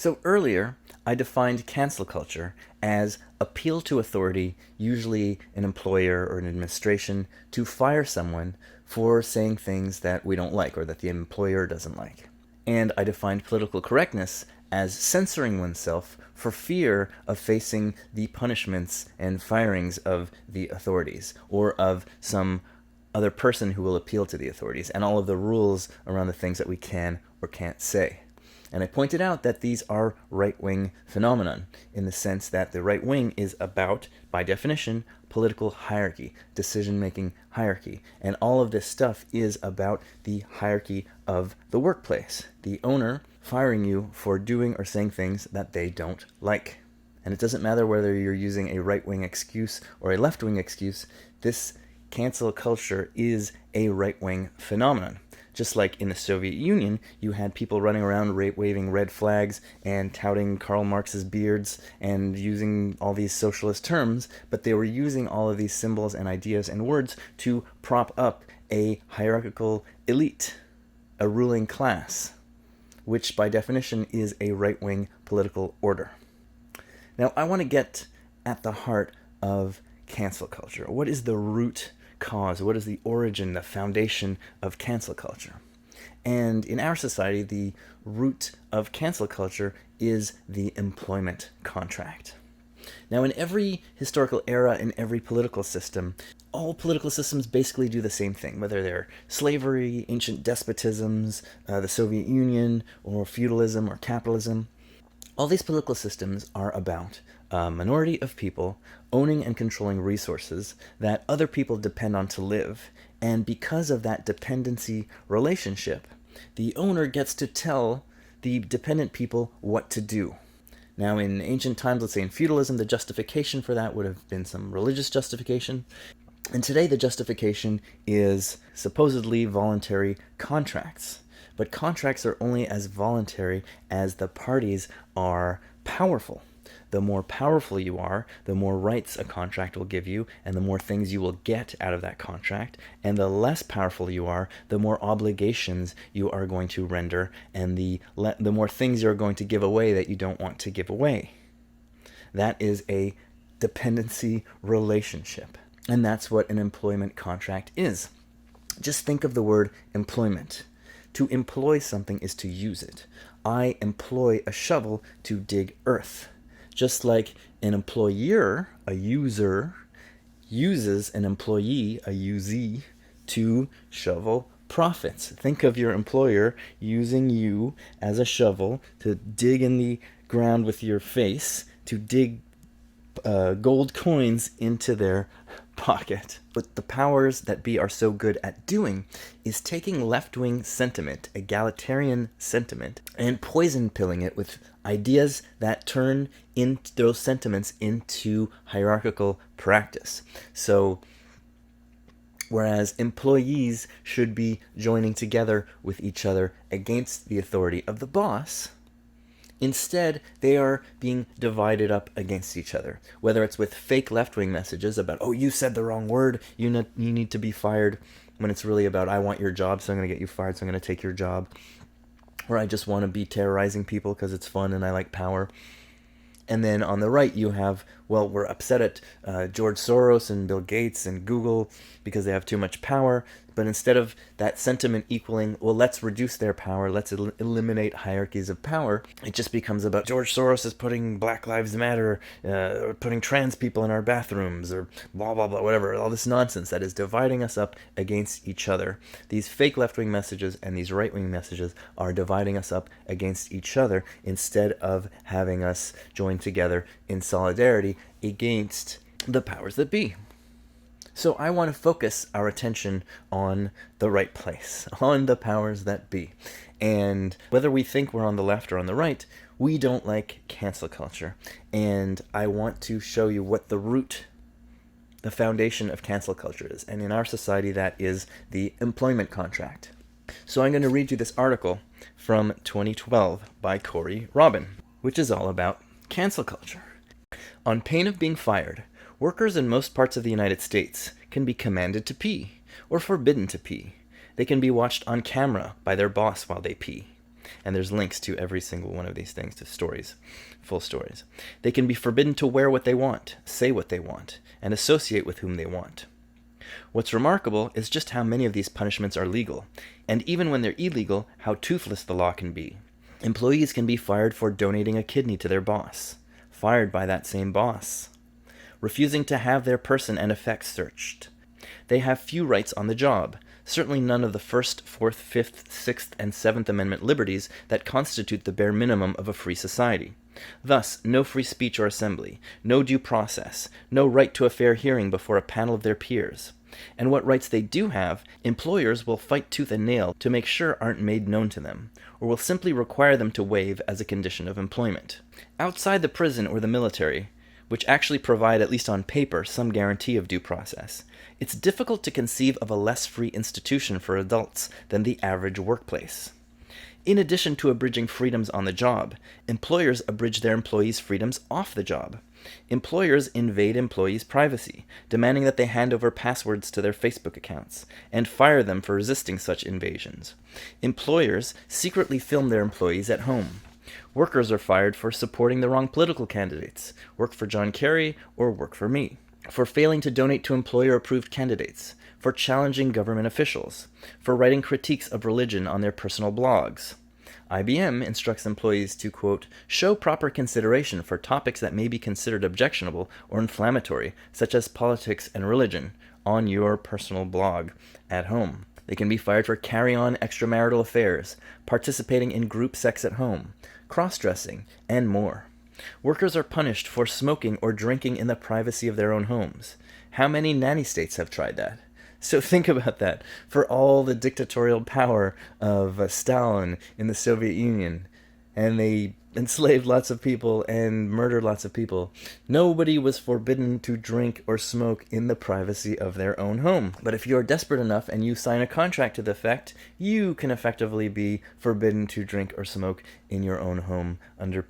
So earlier, I defined cancel culture as appeal to authority, usually an employer or an administration, to fire someone for saying things that we don't like or that the employer doesn't like. And I defined political correctness as censoring oneself for fear of facing the punishments and firings of the authorities or of some other person who will appeal to the authorities and all of the rules around the things that we can or can't say. And I pointed out that these are right-wing phenomenon in the sense that the right wing is about, by definition, political hierarchy, decision-making hierarchy. And all of this stuff is about the hierarchy of the workplace. The owner firing you for doing or saying things that they don't like. And it doesn't matter whether you're using a right-wing excuse or a left-wing excuse, this cancel culture is a right-wing phenomenon. Just like in the Soviet Union, you had people running around waving red flags and touting Karl Marx's beards and using all these socialist terms, but they were using all of these symbols and ideas and words to prop up a hierarchical elite, a ruling class, which by definition is a right-wing political order. Now, I want to get at the heart of cancel culture. What is the root cause? What is the origin, the foundation of cancel culture? And in our society, the root of cancel culture is the employment contract. Now, in every historical era, in every political system, all political systems basically do the same thing, whether they're slavery, ancient despotisms, the Soviet Union, or feudalism or capitalism. All these political systems are about a minority of people owning and controlling resources that other people depend on to live. And because of that dependency relationship, the owner gets to tell the dependent people what to do. Now, in ancient times, let's say in feudalism, the justification for that would have been some religious justification. And today, the justification is supposedly voluntary contracts. But contracts are only as voluntary as the parties are powerful. The more powerful you are, the more rights a contract will give you, and the more things you will get out of that contract. And the less powerful you are, the more obligations you are going to render, and the more things you're going to give away that you don't want to give away. That is a dependency relationship. And that's what an employment contract is. Just think of the word employment. To employ something is to use it. I employ a shovel to dig earth. Just like an employer, a user, uses an employee, a usee, to shovel profits. Think of your employer using you as a shovel to dig in the ground with your face, to dig gold coins into their pocket. What the powers that be are so good at doing is taking left-wing sentiment, egalitarian sentiment, and poison pilling it with ideas that turn those sentiments into hierarchical practice. So, whereas employees should be joining together with each other against the authority of the boss, instead, they are being divided up against each other, whether it's with fake left-wing messages about, oh, you said the wrong word, you need to be fired, when it's really about, I want your job, so I'm going to get you fired, so I'm going to take your job, or I just want to be terrorizing people because it's fun and I like power. And then on the right, you have, well, we're upset at George Soros and Bill Gates and Google because they have too much power. But instead of that sentiment equaling, well, let's reduce their power, let's eliminate hierarchies of power, it just becomes about George Soros is putting Black Lives Matter, or putting trans people in our bathrooms, or blah, blah, blah, whatever. All this nonsense that is dividing us up against each other. These fake left-wing messages and these right-wing messages are dividing us up against each other instead of having us join together in solidarity against the powers that be. So I want to focus our attention on the right place, on the powers that be. And whether we think we're on the left or on the right, we don't like cancel culture. And I want to show you what the root, the foundation of cancel culture is. And in our society, that is the employment contract. So I'm going to read you this article from 2012 by Corey Robin, which is all about cancel culture. On pain of being fired, workers in most parts of the United States can be commanded to pee, or forbidden to pee. They can be watched on camera by their boss while they pee. And there's links to every single one of these things, to stories, full stories. They can be forbidden to wear what they want, say what they want, and associate with whom they want. What's remarkable is just how many of these punishments are legal, and even when they're illegal, how toothless the law can be. Employees can be fired for donating a kidney to their boss, fired by that same boss, refusing to have their person and effects searched. They have few rights on the job, certainly none of the First, Fourth, Fifth, Sixth, and Seventh Amendment liberties that constitute the bare minimum of a free society. Thus, no free speech or assembly, no due process, no right to a fair hearing before a panel of their peers. And what rights they do have, employers will fight tooth and nail to make sure aren't made known to them, or will simply require them to waive as a condition of employment. Outside the prison or the military, which actually provide, at least on paper, some guarantee of due process, it's difficult to conceive of a less free institution for adults than the average workplace. In addition to abridging freedoms on the job, employers abridge their employees' freedoms off the job. Employers invade employees' privacy, demanding that they hand over passwords to their Facebook accounts, and fire them for resisting such invasions. Employers secretly film their employees at home. Workers are fired for supporting the wrong political candidates, work for John Kerry or work for me, for failing to donate to employer-approved candidates, for challenging government officials, for writing critiques of religion on their personal blogs. IBM instructs employees to, quote, show proper consideration for topics that may be considered objectionable or inflammatory, such as politics and religion, on your personal blog at home. They can be fired for carry-on extramarital affairs, participating in group sex at home, cross-dressing, and more. Workers are punished for smoking or drinking in the privacy of their own homes. How many nanny states have tried that? So think about that. For all the dictatorial power of Stalin in the Soviet Union, and they enslaved lots of people and murdered lots of people, nobody was forbidden to drink or smoke in the privacy of their own home. But if you're desperate enough and you sign a contract to the effect, you can effectively be forbidden to drink or smoke in your own home under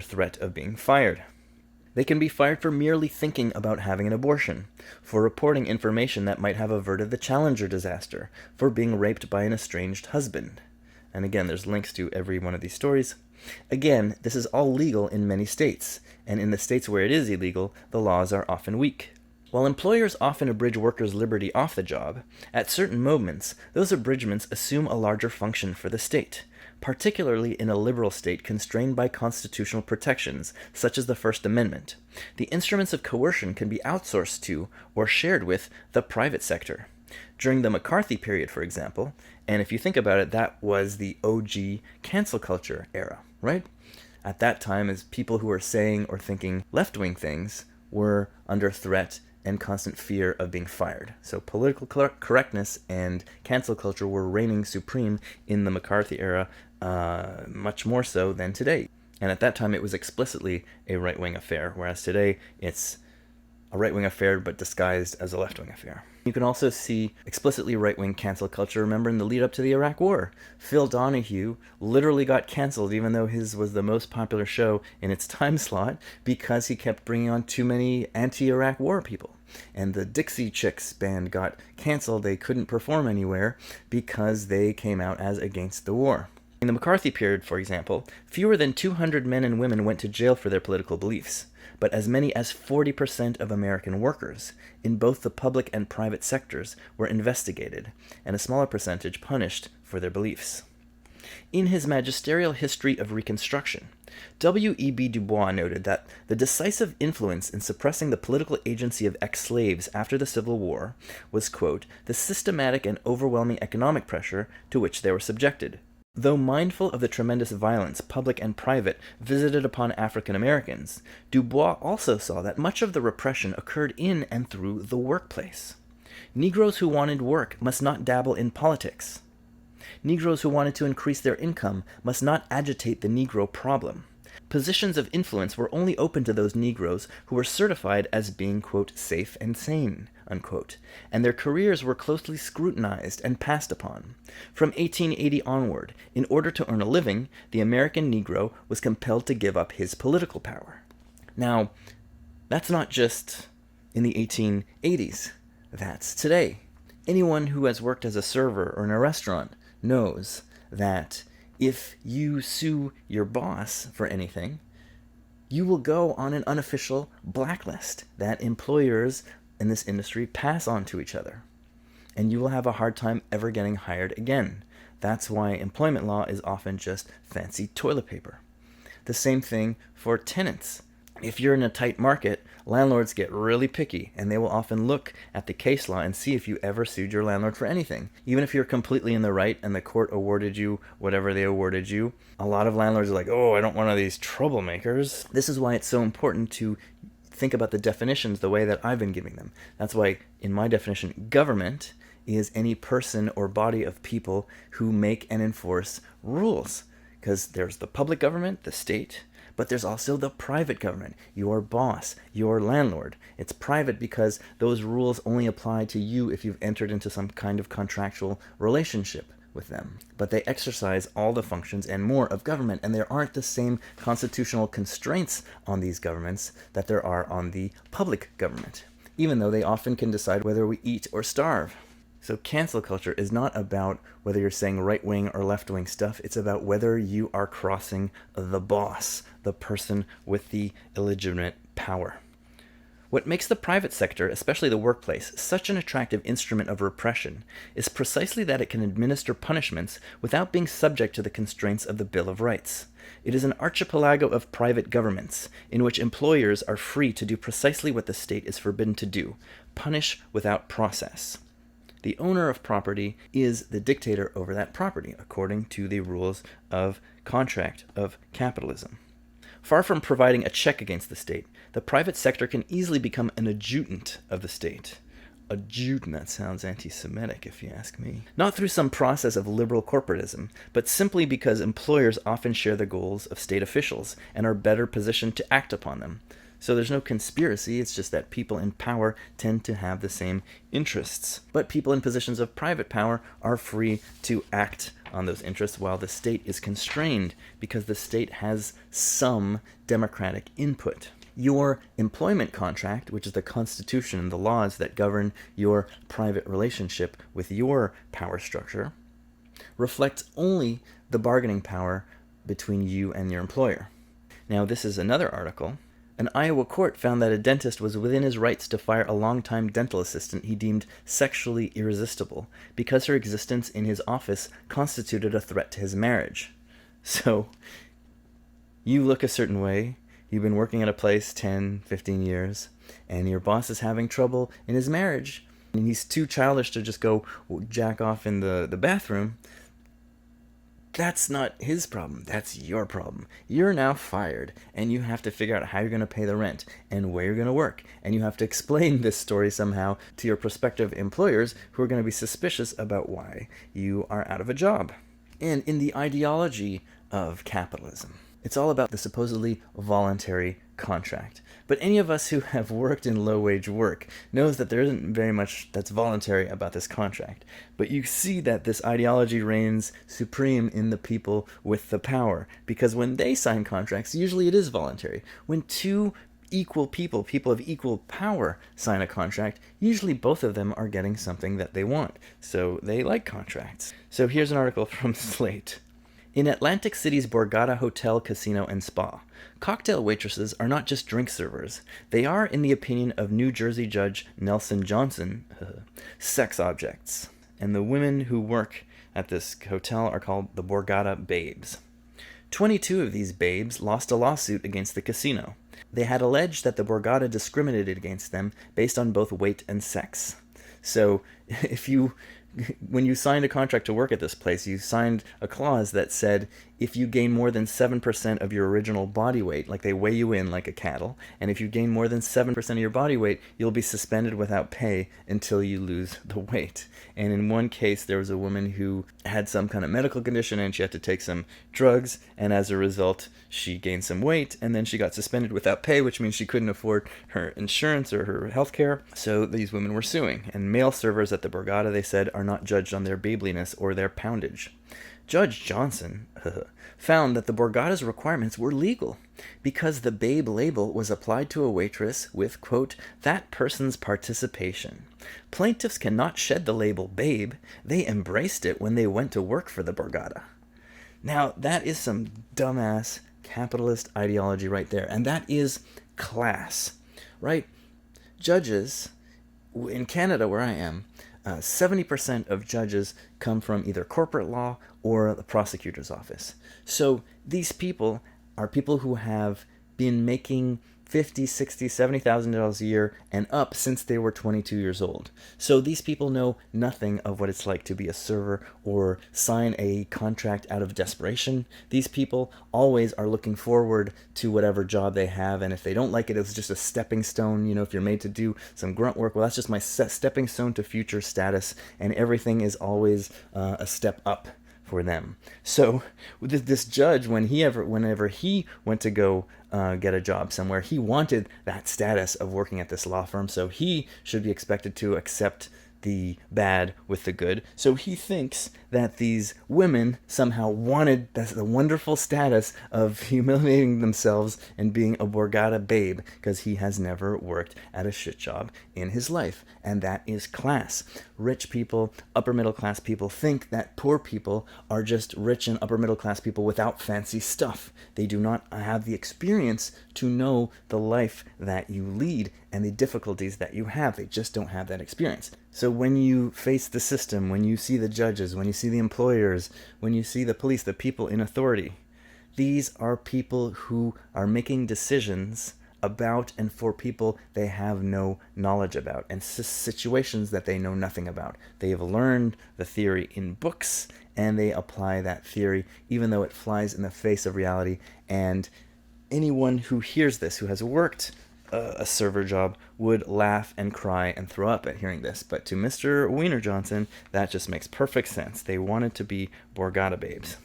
threat of being fired. They can be fired for merely thinking about having an abortion, for reporting information that might have averted the Challenger disaster, for being raped by an estranged husband. And again, there's links to every one of these stories. Again, this is all legal in many states, and in the states where it is illegal, the laws are often weak. While employers often abridge workers' liberty off the job, at certain moments, those abridgments assume a larger function for the state, particularly in a liberal state constrained by constitutional protections, such as the First Amendment. The instruments of coercion can be outsourced to, or shared with, the private sector. During the McCarthy period, for example, and if you think about it, that was the OG cancel culture era, right? At that time, as people who were saying or thinking left-wing things were under threat and constant fear of being fired. So political correctness and cancel culture were reigning supreme in the McCarthy era, much more so than today. And at that time, it was explicitly a right-wing affair, whereas today, it's a right-wing affair but disguised as a left-wing affair. You can also see explicitly right-wing cancel culture, remember, in the lead-up to the Iraq War. Phil Donahue literally got canceled, even though his was the most popular show in its time slot, because he kept bringing on too many anti-Iraq war people. And the Dixie Chicks band got canceled. They couldn't perform anywhere because they came out as against the war. In the McCarthy period, for example, fewer than 200 men and women went to jail for their political beliefs, but as many as 40% of American workers in both the public and private sectors were investigated, and a smaller percentage punished for their beliefs. In his magisterial history of Reconstruction, W.E.B. Du Bois noted that the decisive influence in suppressing the political agency of ex-slaves after the Civil War was, quote, the systematic and overwhelming economic pressure to which they were subjected. Though mindful of the tremendous violence, public and private, visited upon African Americans, Du Bois also saw that much of the repression occurred in and through the workplace. Negroes who wanted work must not dabble in politics. Negroes who wanted to increase their income must not agitate the Negro problem. Positions of influence were only open to those Negroes who were certified as being, quote, safe and sane, unquote, and their careers were closely scrutinized and passed upon. From 1880 onward, in order to earn a living, the American Negro was compelled to give up his political power. Now, that's not just in the 1880s. That's today. Anyone who has worked as a server or in a restaurant knows that If you sue your boss for anything, you will go on an unofficial blacklist that employers in this industry pass on to each other. And you will have a hard time ever getting hired again. That's why employment law is often just fancy toilet paper. The same thing for tenants. If you're in a tight market, landlords get really picky, and they will often look at the case law and see if you ever sued your landlord for anything. Even if you're completely in the right and the court awarded you whatever they awarded you, a lot of landlords are like, oh, I don't want one of these troublemakers. This is why it's so important to think about the definitions the way that I've been giving them. That's why, in my definition, government is any person or body of people who make and enforce rules. Because there's the public government, the state, but there's also the private government, your boss, your landlord. It's private because those rules only apply to you if you've entered into some kind of contractual relationship with them. But they exercise all the functions and more of government, and there aren't the same constitutional constraints on these governments that there are on the public government, even though they often can decide whether we eat or starve. So cancel culture is not about whether you're saying right-wing or left-wing stuff. It's about whether you are crossing the boss, the person with the illegitimate power. What makes the private sector, especially the workplace, such an attractive instrument of repression is precisely that it can administer punishments without being subject to the constraints of the Bill of Rights. It is an archipelago of private governments in which employers are free to do precisely what the state is forbidden to do, punish without process. The owner of property is the dictator over that property, according to the rules of contract, of capitalism. Far from providing a check against the state, the private sector can easily become an adjutant of the state. Adjutant, that sounds anti-Semitic if you ask me. Not through some process of liberal corporatism, but simply because employers often share the goals of state officials and are better positioned to act upon them. So there's no conspiracy, it's just that people in power tend to have the same interests. But people in positions of private power are free to act on those interests while the state is constrained because the state has some democratic input. Your employment contract, which is the constitution and the laws that govern your private relationship with your power structure, reflects only the bargaining power between you and your employer. Now, this is another article. An Iowa court found that a dentist was within his rights to fire a longtime dental assistant he deemed sexually irresistible because her existence in his office constituted a threat to his marriage. So, you look a certain way, you've been working at a place 10, 15 years, and your boss is having trouble in his marriage, and he's too childish to just go jack off in the bathroom. That's not his problem. That's your problem. You're now fired, and you have to figure out how you're going to pay the rent and where you're going to work. And you have to explain this story somehow to your prospective employers who are going to be suspicious about why you are out of a job. And in the ideology of capitalism, it's all about the supposedly voluntary contract. But any of us who have worked in low-wage work knows that there isn't very much that's voluntary about this contract. But you see that this ideology reigns supreme in the people with the power, because when they sign contracts, usually it is voluntary. When two equal people of equal power, sign a contract, usually both of them are getting something that they want. So they like contracts. So here's an article from Slate. In Atlantic City's Borgata Hotel, Casino, and Spa, cocktail waitresses are not just drink servers. They are, in the opinion of New Jersey Judge Nelson Johnson, sex objects. And the women who work at this hotel are called the Borgata Babes. 22 of these babes lost a lawsuit against the casino. They had alleged that the Borgata discriminated against them based on both weight and sex. So, when you signed a contract to work at this place, you signed a clause that said if you gain more than 7% of your original body weight, like they weigh you in like a cattle, and if you gain more than 7% of your body weight, you'll be suspended without pay until you lose the weight. And in one case, there was a woman who had some kind of medical condition and she had to take some drugs, and as a result, she gained some weight, and then she got suspended without pay, which means she couldn't afford her insurance or her health care. So these women were suing. And male servers at the Borgata, they said, are not judged on their babeliness or their poundage. Judge Johnson found that the Borgata's requirements were legal because the babe label was applied to a waitress with, quote, that person's participation. Plaintiffs cannot shed the label babe. They embraced it when they went to work for the Borgata. Now, that is some dumbass capitalist ideology right there, and that is class, right? Judges, in Canada where I am, 70% of judges come from either corporate law or the prosecutor's office. So these people are people who have been making $50, $60, $70,000 a year and up since they were 22 years old. So these people know nothing of what it's like to be a server or sign a contract out of desperation. These people always are looking forward to whatever job they have, and if they don't like it, it's just a stepping stone. You know, if you're made to do some grunt work, well, that's just my stepping stone to future status, and everything is always a step up for them. So this judge, whenever he went to go get a job somewhere, he wanted that status of working at this law firm, so he should be expected to accept the bad with the good. So he thinks that these women somehow wanted the wonderful status of humiliating themselves and being a Borgata babe, because he has never worked at a shit job in his life. And that is class. Rich people, upper middle class people think that poor people are just rich and upper middle class people without fancy stuff. They do not have the experience to know the life that you lead and the difficulties that you have. They just don't have that experience. So when you face the system, when you see the judges, when you see the employers, when you see the police, the people in authority, these are people who are making decisions about and for people they have no knowledge about, and situations that they know nothing about. They have learned the theory in books, and they apply that theory even though it flies in the face of reality. And anyone who hears this, who has worked a server job, would laugh and cry and throw up at hearing this. But to Mr. Wiener Johnson, that just makes perfect sense. They wanted to be Borgata babes.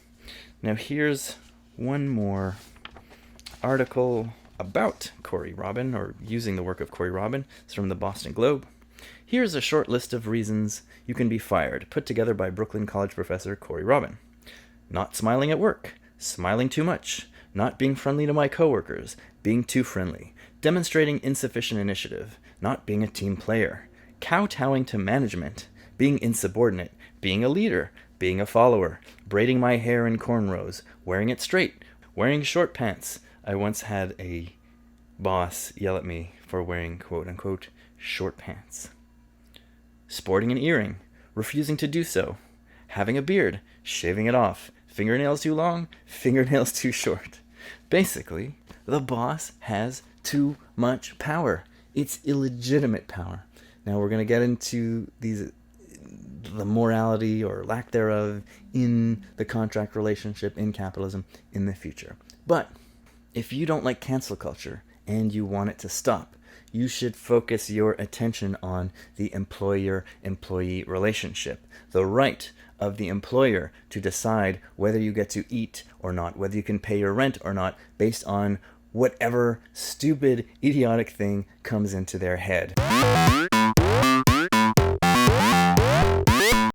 Now here's one more article about Corey Robin, or using the work of Corey Robin. It's from the Boston Globe. Here's a short list of reasons you can be fired, put together by Brooklyn College professor Corey Robin. Not smiling at work, smiling too much, not being friendly to my coworkers, being too friendly, demonstrating insufficient initiative, not being a team player, kowtowing to management, being insubordinate, being a leader, being a follower, braiding my hair in cornrows, wearing it straight, wearing short pants. I once had a boss yell at me for wearing quote-unquote short pants. Sporting an earring, refusing to do so, having a beard, shaving it off, fingernails too long, fingernails too short. Basically, the boss has too much power. It's illegitimate power. Now we're going to get into the morality or lack thereof in the contract relationship in capitalism in the future. But if you don't like cancel culture and you want it to stop, you should focus your attention on the employer-employee relationship, the right of the employer to decide whether you get to eat or not, whether you can pay your rent or not, based on whatever stupid, idiotic thing comes into their head.